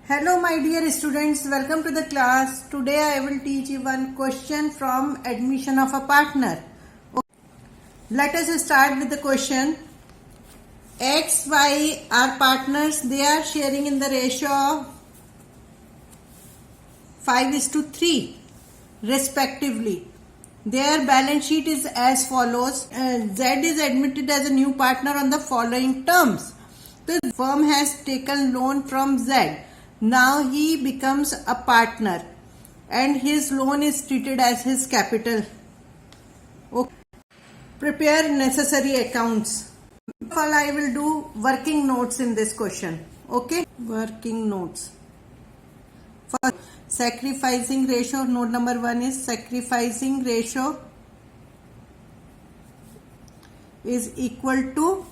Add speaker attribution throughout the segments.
Speaker 1: Hello my dear students, welcome to the class. Today I will teach you one question from admission of a partner. Let us start with the question. X, Y are partners. They are sharing in the ratio of 5:3 respectively. Their balance sheet is as follows. Z is admitted as a new partner on the following terms. The firm has taken loan from Z. Now he becomes a partner and his loan is treated as his capital. Okay. Prepare necessary accounts. First of all, I will do working notes in this question. Okay, working notes. First, sacrificing ratio. Note number 1 is sacrificing ratio is equal to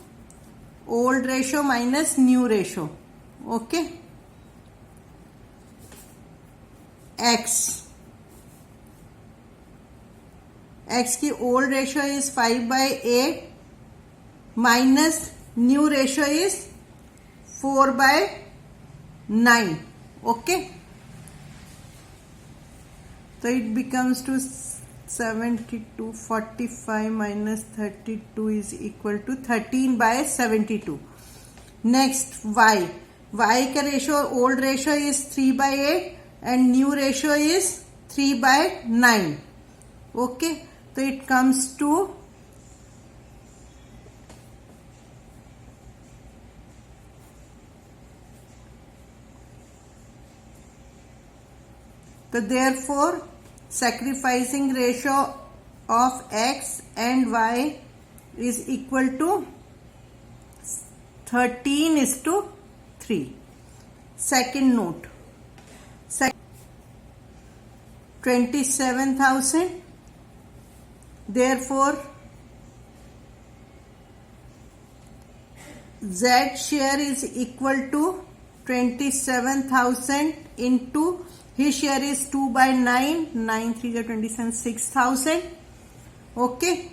Speaker 1: old ratio minus new ratio. Okay. X की old ratio is 5/8 minus new ratio is 4/9. Okay, so it becomes to 72. 45 minus 32 is equal to 13/72. Next, y का ratio, old ratio is 3/8 and new ratio is 3/9. Okay, so it comes to therefore sacrificing ratio of X and Y is equal to 13:3. Second note. 27,000. Therefore, Z share is equal to 27,000 into his share is 2/9. 9 3 27, 6,000. Okay.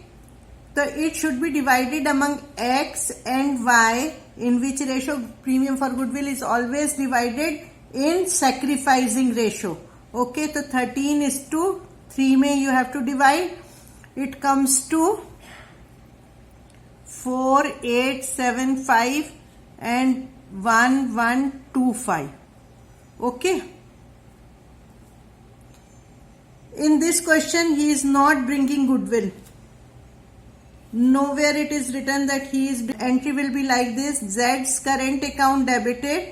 Speaker 1: So it should be divided among X and Y, in which ratio premium for goodwill is always divided in sacrificing ratio. Okay, so 13:3 में you have to divide. It comes to 4875 and 1125. Okay. In this question, he is not bringing goodwill. Nowhere it is written that he is. Entry will be like this: Z's current account debited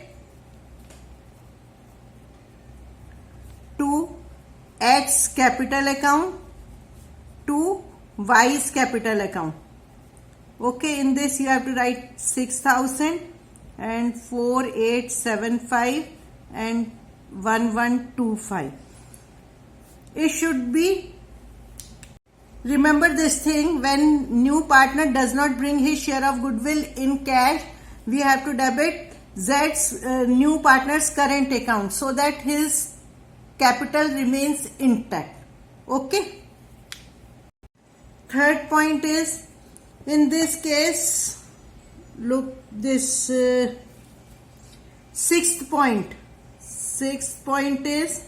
Speaker 1: to X capital account to Y's capital account. Okay, in this you have to write 6,000 and 4875 and 1125. It should be, remember this thing, when new partner does not bring his share of goodwill in cash, we have to debit Z's new partner's current account so that his capital remains intact. Okay. Third point is, in this case, look this sixth point. Sixth point is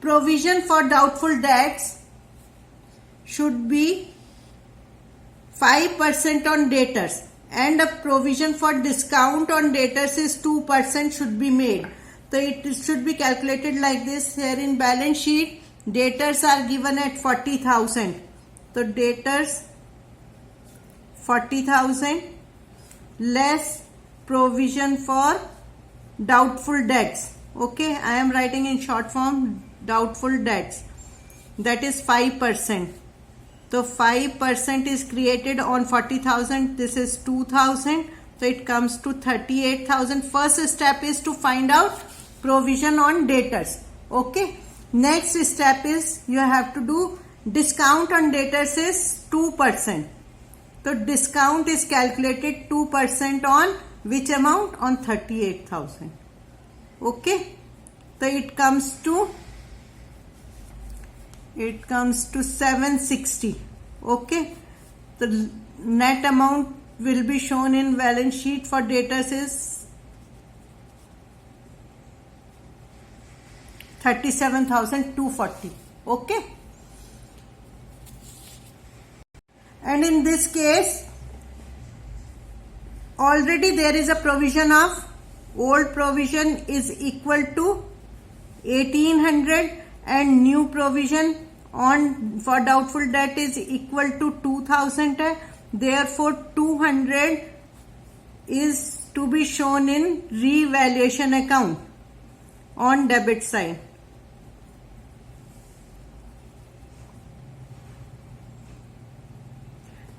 Speaker 1: provision for doubtful debts should be 5% on debtors and a provision for discount on debtors is 2% should be made. So it should be calculated like this. Here in balance sheet, debtors are given at 40,000. So debtors 40,000 less provision for doubtful debts. Okay, I am writing in short form doubtful debts. That is 5%. So 5% is created on 40,000. This is 2,000. So it comes to 38,000. First step is to find out provision on debtors. Okay. Next step is you have to do discount on debtors is 2%. So discount is calculated 2% on which amount? On 38,000. Okay. So it comes to 760. Okay. The net amount will be shown in balance sheet for debtors is 37,240. Okay. And in this case, already there is a provision of old provision is equal to 1800 and new provision on for doubtful debt is equal to 2000 है. Therefore 200 is to be shown in revaluation account on debit side.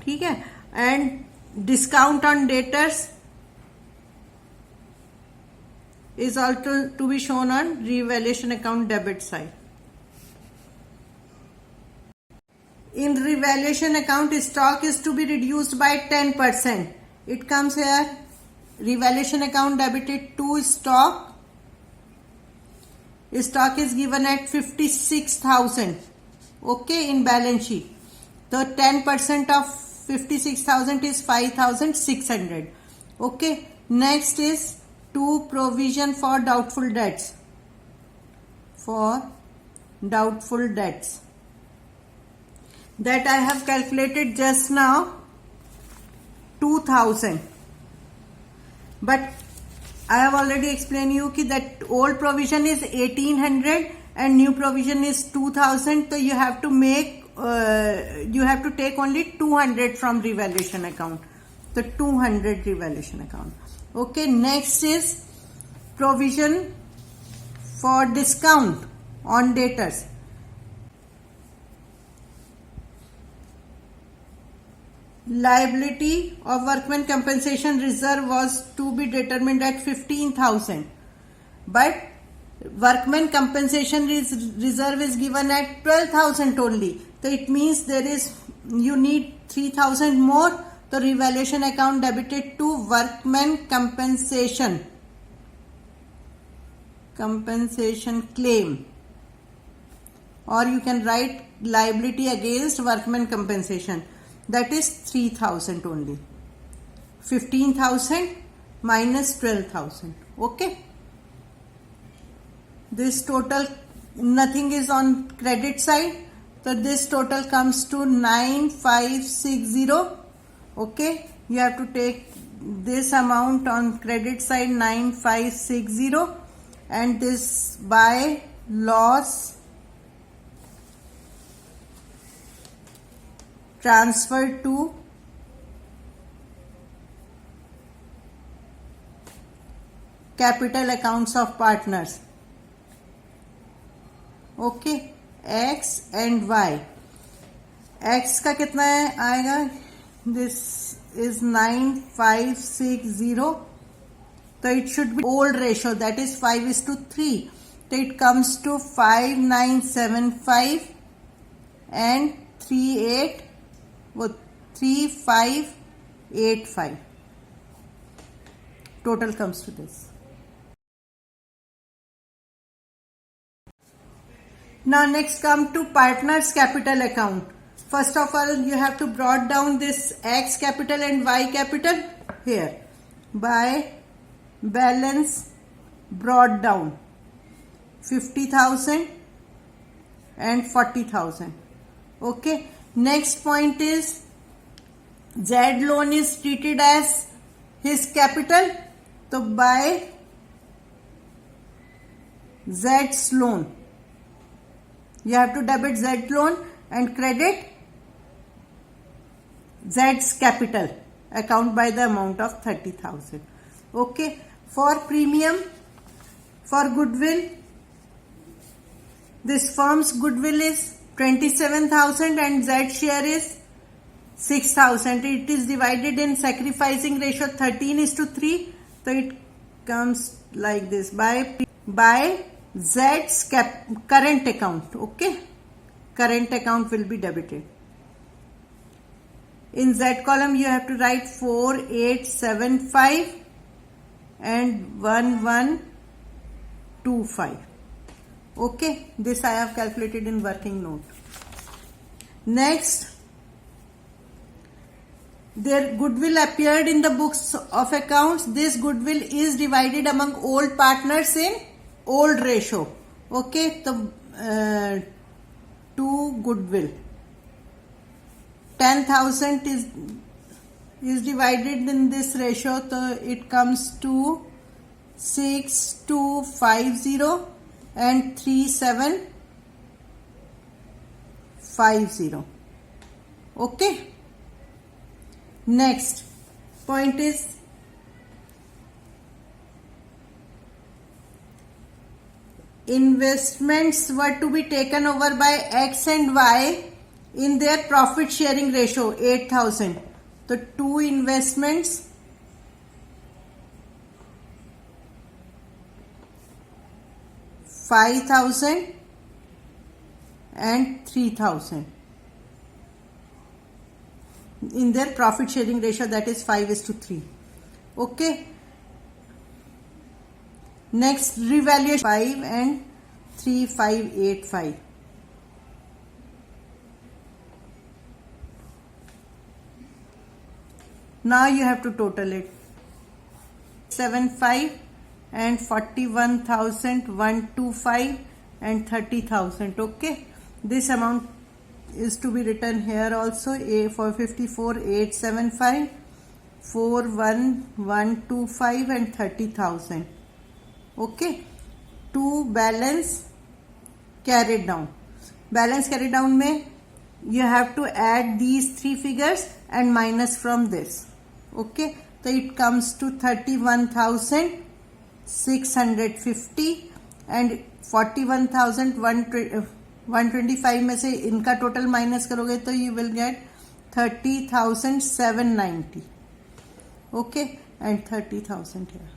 Speaker 1: ठीक है. And discount on debtors is also to be shown on revaluation account debit side. In revaluation account, stock is to be reduced by 10%. It comes here, revaluation account debited to stock. Stock is given at 56,000. Okay, in balance sheet. So 10% of 56,000 is 5,600. Okay, next is to provision for doubtful debts. For doubtful debts. That I have calculated just now 2,000. But I have already explained you that old provision is 1800 and new provision is 2000. So you have to make you have to take only 200 from revaluation account. So 200 revaluation account. Okay, next is provision for discount on debtors. Liability of workmen compensation reserve was to be determined at 15,000, but workmen compensation reserve is given at 12,000 only. So it means you need 3,000 more. The revaluation account debited to workmen compensation claim, or you can write liability against workmen compensation. That is 3,000 only. 15,000 minus 12,000. Okay. This total, nothing is on credit side. So this total comes to 9,560. Okay. You have to take this amount on credit side 9,560 and this by loss transferred to capital accounts of partners. Okay, X and Y. X का कितना है आएगा? This is 9,560. So it should be old ratio, that is 5:3. So it comes to 5,975 and 3,585. Total comes to this. Now next come to partners capital account. First of all, you have to brought down this X capital and Y capital here by balance brought down 50,000 and 40,000. Okay. Next point is Z loan is treated as his capital. So by Z's loan, you have to debit Z loan and credit Z's capital account by the amount of 30,000. Okay. For premium, for goodwill, this firm's goodwill is 27,000 and Z share is 6,000. It is divided in sacrificing ratio 13:3. So it comes like this by Z's current account. Okay, current account will be debited. In Z column you have to write 4,875 and 1,125. Okay, this I have calculated in working note. Next, their goodwill appeared in the books of accounts. This goodwill is divided among old partners in old ratio. Okay, तो to goodwill 10,000 is divided in this ratio, so it comes to 6250 and 3750. Okay, next point is investments were to be taken over by X and Y in their profit sharing ratio 8,000. So two investments, $5,000 and $3,000 in their profit sharing ratio, that is 5:3. Okay, next revaluation 5 and 3,585. Now you have to total it. 75 and 41,125 and 30,000. Okay, this amount is to be written here also. A for 54,875, 41,125 and 30,000. Okay, to balance carried down. Balance carried down में you have to add these three figures and minus from this. Okay, so it comes to 31,650 and 41,125 में से इनका total minus करोगे तो you will get 30,790. Okay, and 30,000 here.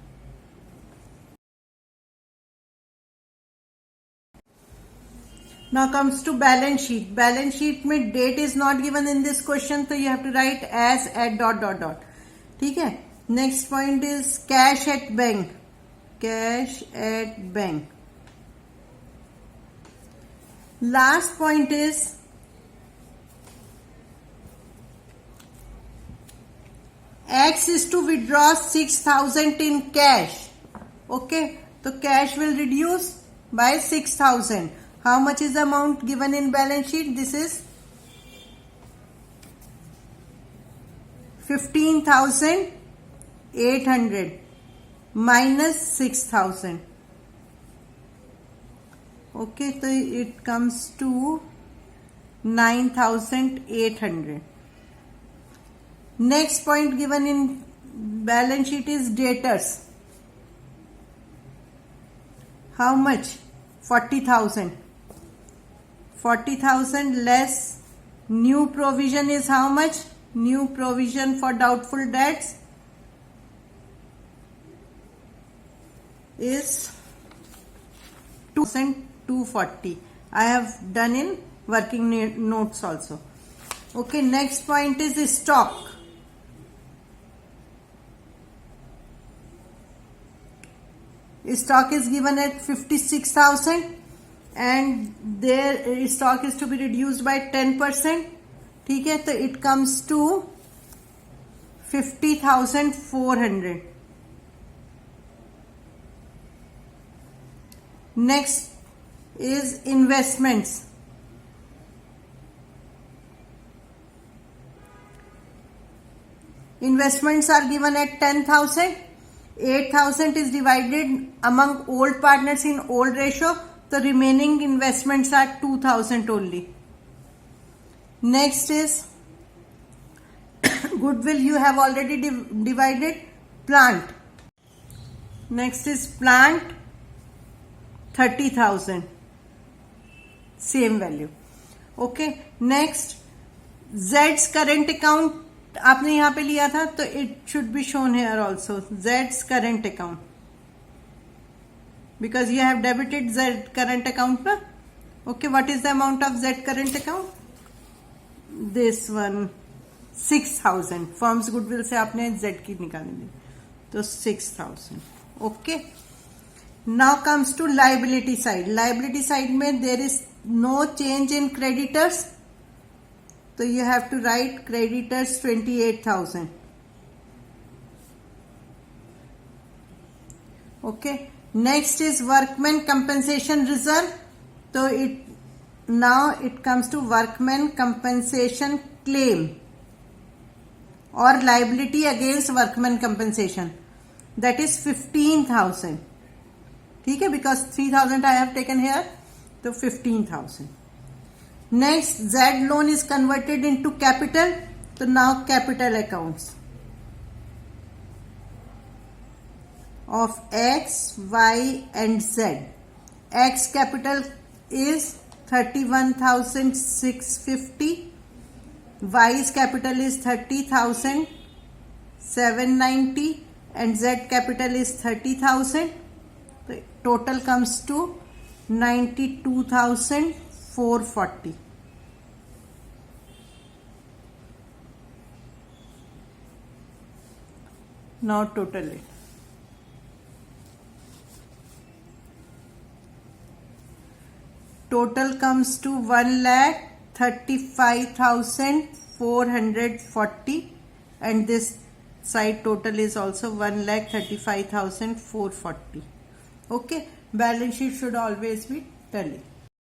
Speaker 1: Now comes to balance sheet. Balance sheet में date is not given in this question, so you have to write as at ... ठीक है. Next point is cash at bank. Cash at bank. Last point is X is to withdraw 6,000 in cash. Okay, so cash will reduce by 6,000. How much is the amount given in balance sheet? This is 15,800 minus 6,000. Okay, so it comes to 9,800. Next point given in balance sheet is debtors. How much? 40,000. 40,000 less new provision is how much? New provision for doubtful debts is 2,240. I have done in working notes also. Okay, next point is stock. Stock is given at 56,000 and their stock is to be reduced by 10%. ठीक है, तो it comes to 50,400. Next is investments. Investments are given at 10,000. 8,000 is divided among old partners in old ratio. The remaining investments are 2,000 only. Next is goodwill. You have already divided. Plant. Next is plant 30,000. Same value. Okay. Next Z's current account आपने यहाँ पे लिया था तो it should be shown here also. Z's current account. Because you have debited Z current account na? Okay, what is the amount of Z current account? This one 6,000. Firm's goodwill से आपने Z की निकाली थी तो 6,000. Okay. Now comes to liability side. Liability side में there is no change in creditors. So you have to write creditors 28,000. Okay. Next is workman compensation reserve. So now it comes to workman compensation claim or liability against workman compensation. That is 15,000. ठीक है, because 3,000 I have taken here, so 15,000. Next, Z loan is converted into capital. So now capital accounts of X, Y and Z. X capital is 31,650. Y's capital is 30,790 and Z capital is 30,000. The total comes to 92,440. Now total it. Total comes to 1,35,440 and this side total is also 1,35,440. Okay, balance sheet should always be tally.